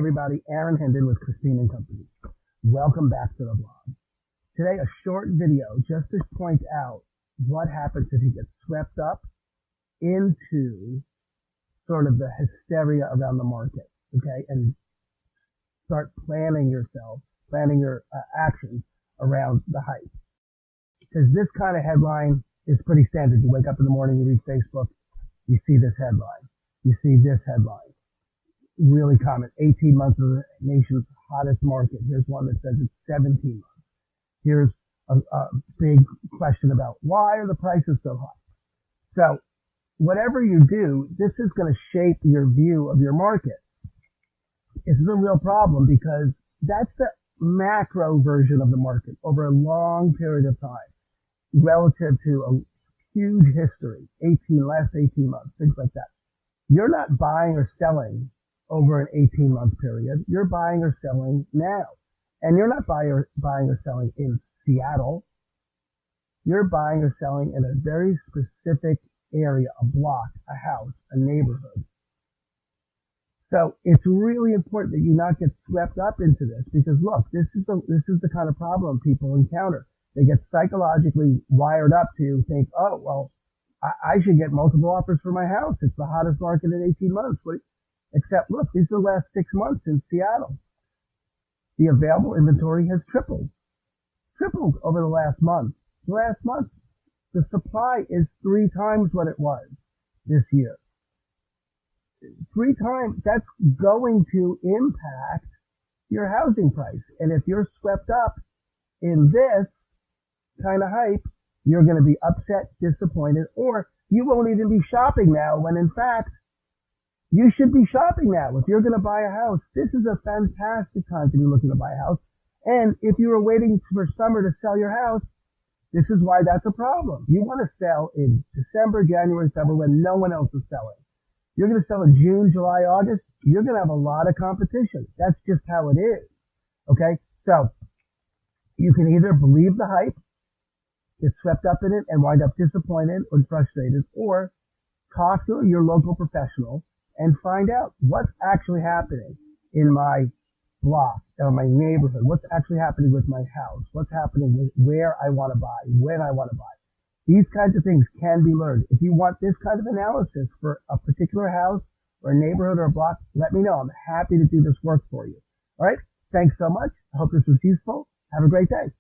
everybody. Aaron Hendon with Christine and Company. Welcome back to the blog. Today, a short video just to point out what happens if you get swept up into sort of the hysteria around the market, okay? And start planning your actions around the hype. Because this kind of headline is pretty standard. You wake up in the morning, you read Facebook, you see this headline. You see this headline. Really common. 18 months of the nation's hottest market. Here's one that says it's 17 months. Here's a big question about why are the prices so high? So whatever you do, this is going to shape your view of your market. This is a real problem because that's the macro version of the market over a long period of time relative to a huge history, last 18 months, things like that. You're not buying or selling over an 18-month period. You're buying or selling now. And you're not buying or selling in Seattle. You're buying or selling in a very specific area, a block, a house, a neighborhood. So it's really important that you not get swept up into this because look, this is the kind of problem people encounter. They get psychologically wired up to think, oh, well, I should get multiple offers for my house. It's the hottest market in 18 months. Except, look, these are the last 6 months in Seattle. The available inventory has tripled over the last month. The supply is 3 times what it was this year. 3 times, that's going to impact your housing price. And if you're swept up in this kind of hype, you're going to be upset, disappointed, or you won't even be shopping now when in fact, you should be shopping now. If you're going to buy a house, this is a fantastic time to be looking to buy a house. And if you were waiting for summer to sell your house, this is why that's a problem. You want to sell in December, January, February when no one else is selling. You're going to sell in June, July, August. You're going to have a lot of competition. That's just how it is. Okay? So you can either believe the hype, get swept up in it and wind up disappointed or frustrated, or talk to your local professional and find out what's actually happening in my block or my neighborhood, what's actually happening with my house, what's happening with where I want to buy, when I want to buy. These kinds of things can be learned. If you want this kind of analysis for a particular house or a neighborhood or a block, let me know. I'm happy to do this work for you. All right. Thanks so much. I hope this was useful. Have a great day.